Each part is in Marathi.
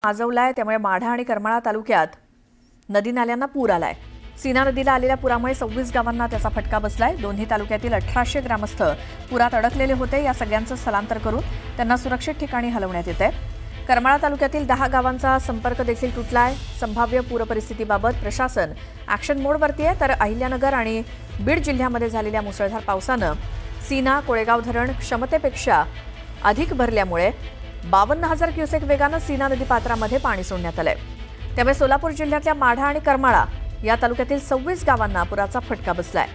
माजवलाय, त्यामुळे माढा आणि करमाळा तालुक्यात नदी नाल्यांना पूर आलाय। सीना नदीला आलेल्या पुरामुळे 26 गावांना त्याचा फटका बसलाय। दोन्ही तालुक्यातील 1800 ग्रामस्थ पुरात अडकलेले होते। या सगळ्यांचं स्थलांतर करून त्यांना सुरक्षित ठिकाणी हलवण्यात येतंय। करमाळा तालुक्यातील 10 गावांचा संपर्क देखील तुटलाय। संभाव्य पूर परिस्थितीबाबत प्रशासन ॲक्शन मोडवरती आहे, तर अहिल्यानगर आणि बीड जिल्ह्यामध्ये झालेल्या मुसळधार पावसानं सीना कोळेगाव धरण क्षमतेपेक्षा अधिक भरल्यामुळे 52,000 क्युसेक वेगानं सीना नदी पात्रामध्ये पाणी सोडण्यात आलंय। त्यामुळे सोलापूर जिल्ह्यातल्या माढा आणि करमाळा या तालुक्यातील 26 गावांना पुराचा फटका बसलाय।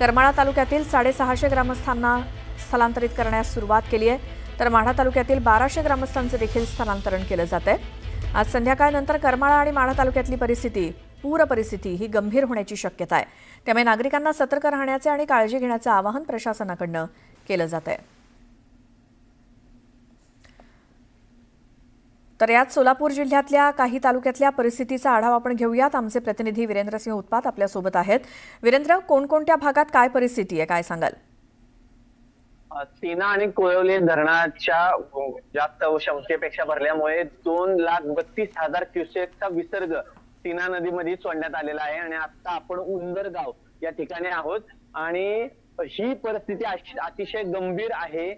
करमाळा तालुक्यातील 650 ग्रामस्थांना स्थलांतरित करण्यास सुरुवात केली आहे, तर माढा तालुक्यातील 1200 ग्रामस्थांचं देखील स्थलांतरण केलं जातंय। आज संध्याकाळनंतर करमाळा आणि माढा तालुक्यातली पूर परिस्थिती ही गंभीर होण्याची शक्यता आहे। त्यामुळे नागरिकांना सतर्क राहण्याचे आणि काळजी घेण्याचं आवाहन प्रशासनाकडून केलं जात आहे। तर यात सोलापूर जिल्ह्यातल्या काही तालुक्यातल्या परिस्थितीचा आढावा आपण घेऊयात। आमचे प्रतिनिधी वीरेंद्रसिंह उत्पात आपल्या सोबत आहेत। वीरेंद्र, कोणकोणत्या भागात काय परिस्थिती आहे, काय सांगाल? सीना आणि कोळवले धरणाच्या जास्त क्षमतेपेक्षा भरल्यामुळे 2,32,000 क्युसेकचा विसर्ग सीना नदीमध्ये सोडण्यात आलेला आहे। आणि आता आपण उंदरगाव या ठिकाणी आहोत आणि ही परिस्थिती अतिशय गंभीर आहे।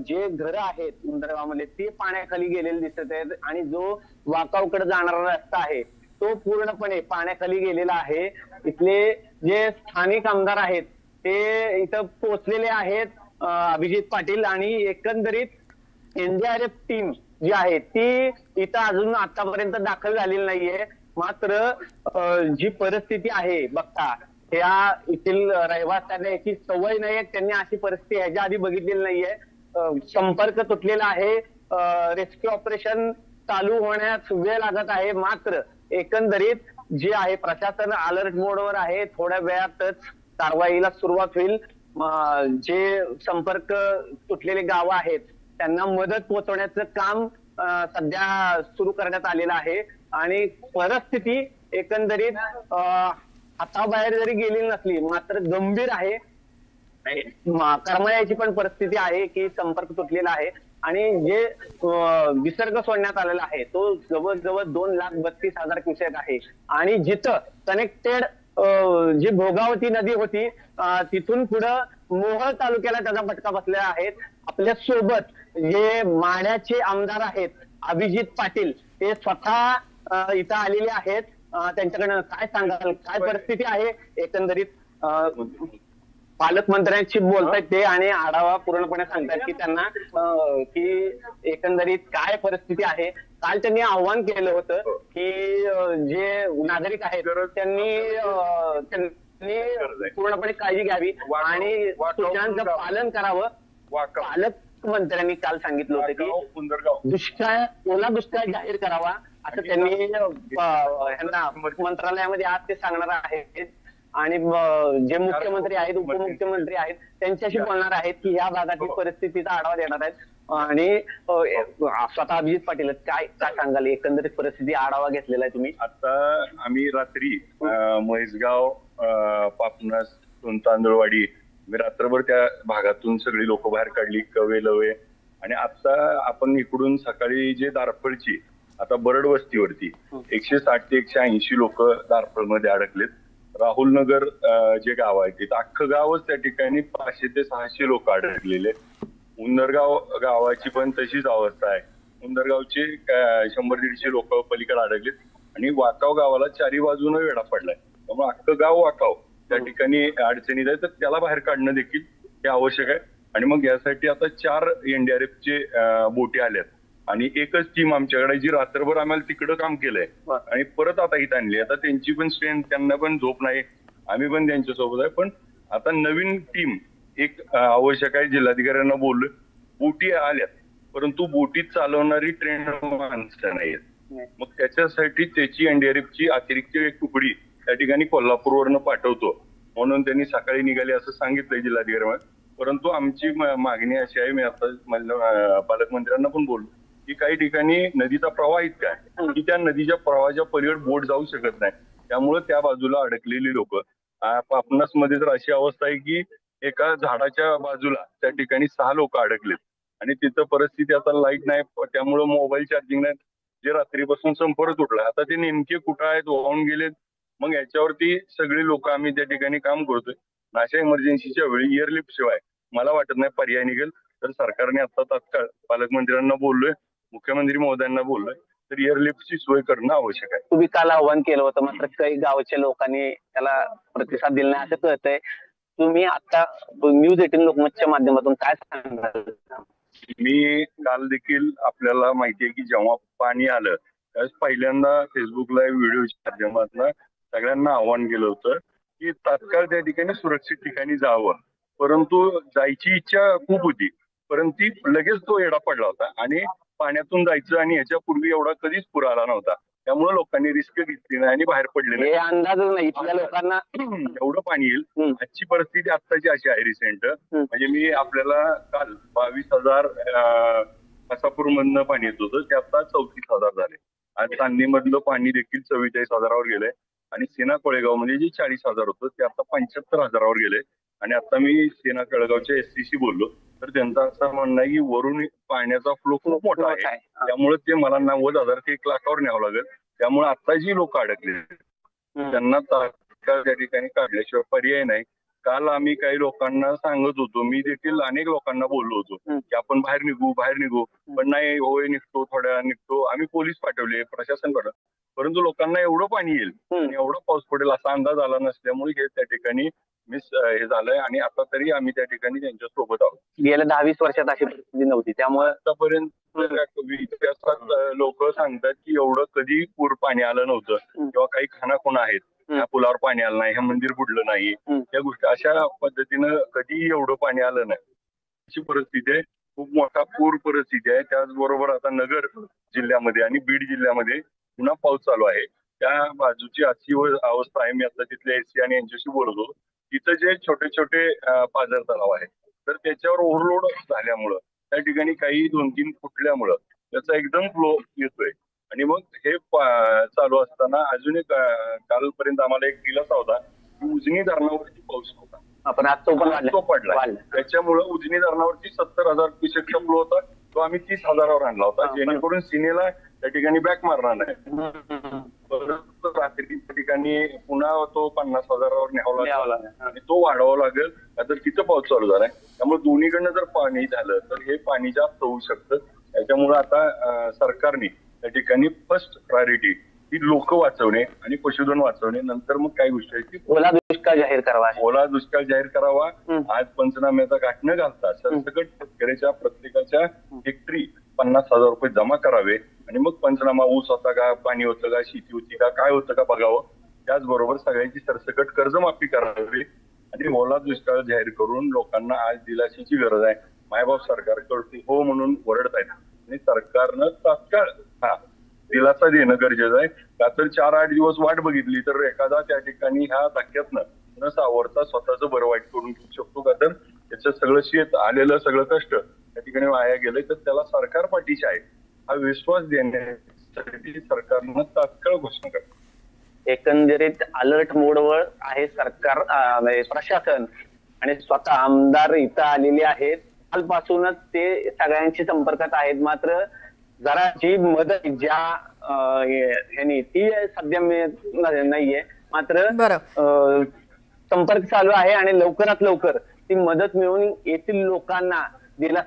जे घरं आहेत उंदरगावमध्ये ते पाण्याखाली गेलेले दिसत आहेत आणि जो वाकावकडे जाणारा रस्ता आहे तो पूर्णपणे पाण्याखाली गेलेला आहे। इथले जे स्थानिक आमदार आहेत ते इथं पोहोचलेले आहेत, अभिजित पाटील, आणि एकंदरीत एनडीआरएफ टीम जी आहे ती इथं अजून आतापर्यंत दाखल झालेली नाहीये। मात्र जी परिस्थिती आहे बघता, या येथील रहिवाशांना याची सवय नाहीये, त्यांनी अशी परिस्थिती ह्याच्या आधी बघितलेली नाहीये। संपर्क तुटलेला आहे, रेस्क्यू ऑपरेशन चालू होण्यास वेळ लागत आहे। मात्र एकंदरीत जे आहे प्रशासन अलर्ट मोडवर आहे। थोड्या वेळातच कारवाईला सुरुवात होईल। जे संपर्क तुटलेले गावं आहेत त्यांना मदत पोहोचवण्याचं काम सध्या सुरू करण्यात आलेलं आहे। आणि परिस्थिती एकंदरीत हाताबाहेर जरी गेली नसली मात्र गंभीर आहे। करमाळ्याची पण परिस्थिती आहे की संपर्क तुटलेला आहे आणि जे विसर्ग सोडण्यात आलेला आहे तो जवळजवळ 2,32,000 क्युसेक आहे। आणि जिथं कनेक्टेड जी भोगावती नदी होती तिथून पुढं मोहोळ तालुक्याला त्याचा फटका बसलेला आहे। आपल्या सोबत जे माढ्याचे आमदार आहेत अभिजित पाटील ते स्वतः इथं आलेले आहेत। त्यांच्याकडनं काय सांगाल, काय परिस्थिती आहे एकंदरीत? पालकमंत्र्यांशी बोलतायत ते आणि आढावा पूर्णपणे सांगतात की त्यांना की एकंदरीत काय परिस्थिती आहे। काल त्यांनी आव्हान केलं होतं की जे नागरिक आहेत त्यांनी पूर्णपणे काळजी घ्यावी आणि सूचनांचं पालन करावं। पालकमंत्र्यांनी काल सांगितलं होतं की ओला दुष्काळ जाहीर करावा असं त्यांनी मंत्रालयामध्ये आज ते सांगणार आहेत। आणि जे मुख्यमंत्री आहेत उपमुख्यमंत्री आहेत त्यांच्याशी बोलणार आहेत की या भागातील परिस्थितीचा आढावा देणार आहेत। आणि स्वतः अभिजित पाटील काय सांगाल, एकंदरीत परिस्थिती आढावा घेतलेला आहे तुम्ही? आता आम्ही रात्री म्हैसगाव, पापनस, तांदळवाडी रात्रभर त्या भागातून सगळी लोक बाहेर काढली, कवे लवे। आणि आता आपण इकडून सकाळी जे दारफळची आता बरड वस्तीवरती 160 ते 180 लोक दारफळमध्ये अडकलेत। राहुल नगर जे गाव आहे तिथं अख्खं गावच त्या ठिकाणी 500 ते 600 लोक अडकलेले। उंदरगाव गावाची पण तशीच अवस्था आहे। उंदरगावचे 100-150 लोक पलीकडे अडकलेत आणि वाकाव गावाला चारी बाजूने वेढा पडलाय। त्यामुळे अख्खं गाव वाकाव त्या ठिकाणी अडचणीत आहे, तर त्याला बाहेर काढणं देखील हे आवश्यक आहे। आणि मग यासाठी आता 4 एनडीआरएफचे बोटी आल्यात आणि एकच टीम आमच्याकडे जी रात्रभर आम्हाला तिकडं काम केलंय आणि परत आता इथं आणली। आता त्यांची पण स्ट्रेंथ, त्यांना पण झोप नाही, आम्ही पण त्यांच्यासोबत आहे। पण आता नवीन टीम एक आवश्यक आहे। जिल्हाधिकाऱ्यांना बोललोय, बोटी आल्यात परंतु बोटीत चालवणारी ट्रेन माणसं नाहीयेत। मग त्याच्यासाठी त्याची एनडीआरएफची अतिरिक्त एक तुकडी त्या ठिकाणी कोल्हापूरवरनं पाठवतो म्हणून त्यांनी सकाळी निघाले असं सांगितलंय जिल्हाधिकाऱ्यांना। परंतु आमची मागणी अशी आहे, मी आता पालकमंत्र्यांना पण बोललो की काही ठिकाणी नदीचा प्रवाह इतका आहे की त्या नदीच्या प्रवाहाच्या पलीकडे बोट जाऊ शकत नाही। त्यामुळे त्या बाजूला अडकलेली लोक, पापनास मध्ये तर अशी अवस्था आहे की एका झाडाच्या बाजूला त्या ठिकाणी 6 लोक अडकलेत आणि तिथं परिस्थिती आता लाईट नाही, त्यामुळे मोबाईल चार्जिंग नाही। जे रात्रीपासून संपर्क तुटला, आता ते नेमके कुठं आहेत, वाहून गेलेत, मग याच्यावरती सगळी लोक आम्ही त्या ठिकाणी काम करतोय. अशा इमर्जन्सीच्या वेळी एअरलिफ्ट शिवाय मला वाटत नाही पर्याय निघेल. तर सरकारने आता तात्काळ पालकमंत्र्यांना बोललोय, मुख्यमंत्री महोदयांना बोललोय, तर एअरलिफ्टची सोय करणं आवश्यक आहे. तुम्ही काल आव्हान केलं होतं, मात्र काही गावच्या लोकांनी त्याला प्रतिसाद दिला नाही असं कळतंय. तुम्ही आता न्यूज 18 लोकमतच्या माध्यमातून काय सांगणार? मी काल देखील आपल्याला माहिती आहे की जेव्हा पाणी आलं त्यावेळेस पहिल्यांदा फेसबुकला व्हिडिओच्या माध्यमातून सगळ्यांना आव्हान केलं होतं की तात्काळ त्या ठिकाणी सुरक्षित ठिकाणी जावं. परंतु जायची इच्छा खूप होती, परंतु लगेच तो येडा पडला होता आणि पाण्यातून जायचं आणि ह्याच्यापूर्वी एवढा कधीच पूर आला नव्हता. त्यामुळे लोकांनी रिस्क घेतली नाही आणि बाहेर पडले नाही. अंदाजच नाही इथल्या लोकांना एवढं पाणी येईल. आजची परिस्थिती आत्ताची अशी आहे रिसेंट, म्हणजे मी आपल्याला काल 22,000 कसापूर मधनं पाणी येत होतं, ते आता 34,000 झाले. आज चांदणीमधलं पाणी देखील 44,000वर गेलंय आणि सेना कोळेगाव मध्ये जे 40,000 होतं ते आता 75,000वर गेले. आणि आता मी सेना कोळेगावच्या SC बोललो तर त्यांचं असं म्हणणं आहे की वरून पाण्याचा फ्लो खूप मोठा आहे, त्यामुळे ते मला 90,000 ते 1,00,000वर न्यावं लागेल. त्यामुळे आता जी लोक अडकले त्यांना तात्काळ त्या ठिकाणी काढल्याशिवाय पर्याय नाही. काल आम्ही काही लोकांना सांगत होतो, मी देखील अनेक लोकांना बोललो होतो की आपण बाहेर निघू, पण नाही, होय निघतो, थोड्या वेळा निघतो. आम्ही पोलीस पाठवले, प्रशासन पाठवलं, परंतु लोकांना एवढं पाणी येईल आणि एवढा पाऊस पडेल असा अंदाज आला नसल्यामुळे हे त्या ठिकाणी मिस हे झालंय. आणि आता तरी आम्ही त्या ठिकाणी त्यांच्या सोबत आहोत. गेल्या 10-20 वर्षात अशी परिस्थिती नव्हती, त्यामुळे आतापर्यंत इतिहासात लोक सांगतात की एवढं कधी पूर पाणी आलं नव्हतं किंवा काही खाणाखुणा आहेत, ह्या पुलावर पाणी आलं नाही, हे मंदिर बुडलं नाही, या गोष्टी अशा पद्धतीनं कधी एवढं पाणी आलं नाही. अशी परिस्थिती आहे, खूप मोठा पूर परिस्थिती आहे. त्याचबरोबर आता नगर जिल्ह्यामध्ये आणि बीड जिल्ह्यामध्ये पुन्हा पाऊस चालू आहे. त्या बाजूची अशी अवस्था आहे. मी आता तिथले SC आणि यांच्याशी बोलतो, तिथं जे छोटे छोटे पाझर तलाव आहेत तर त्याच्यावर ओव्हरलोड झाल्यामुळं त्या ठिकाणी काही 2-3 फुटल्यामुळं त्याचा एकदम फ्लो येतोय. आणि मग हे चालू असताना अजून एक कालपर्यंत आम्हाला एक दिलासा होता की उजनी धरणावरती पाऊस होता, आपण आज तो पडला. त्याच्यामुळे उजनी धरणावरती 70,000 क्युसेकचा फ्लो होता, तो आम्ही 30,000वर आणला होता, जेणेकरून सिनेला त्या ठिकाणी बॅक मारणार नाही. परत रात्री त्या ठिकाणी पुन्हा तो 50,000वर न्यावा लागला आणि तो वाढवावा लागेल, तर तिथं पाऊस चालू झालाय. त्यामुळे दोन्हीकडनं जर पाणी झालं तर हे पाणी जास्त होऊ शकतं. त्याच्यामुळे आता सरकारने त्या ठिकाणी फर्स्ट प्रायोरिटी ही लोक वाचवणे आणि पशुधन वाचवणे, नंतर मग काही गोष्टी आहेत की ओला दुष्काळ जाहीर करावा. ओला दुष्काळ जाहीर करावा. आज पंचनाम्याचा गाठ न घालता सरसकट शेतकऱ्याच्या प्रत्येकाच्या हेक्टरी 50,000 रुपये जमा करावे आणि मग पंचनामा, ऊस होता का, पाणी होतं का, शेती होती का, काय होतं का बघावं. त्याचबरोबर सगळ्यांची सरसकट कर्जमाफी करावी आणि ओला दुष्काळ जाहीर करून लोकांना आज दिलाशाची गरज आहे. मायबाप सरकारकडे हो म्हणून ओरडत आहेत आणि सरकारनं तात्काळ दिलासा देणं गरजेचं आहे. का तर 4-8 दिवस वाट बघितली तर एखादा त्या ठिकाणी ह्या धक्क्यातनं न सावरता स्वतःच बरं वाईट करून घेऊ शकतो. का तर त्याचं सगळं शेत आलेलं सगळं कष्ट त्या ठिकाणी वाया गेलंय, तर त्याला सरकार पाठीशी आहे हा विश्वास देण्यासाठी सरकारनं तात्काळ घोषणा करतो. एकंदरीत अलर्ट मोडवर आहे सरकार, प्रशासन आणि स्वतः आमदार इथं आलेले आहेत. कालपासूनच ते सगळ्यांशी संपर्कात आहेत. मात्र जरा जी मदत ज्या ह्यांनी ती सध्या नाहीये, मात्र संपर्क चालू आहे आणि लवकरात लवकर ती मदत मिळून येथील लोकांना दिलासा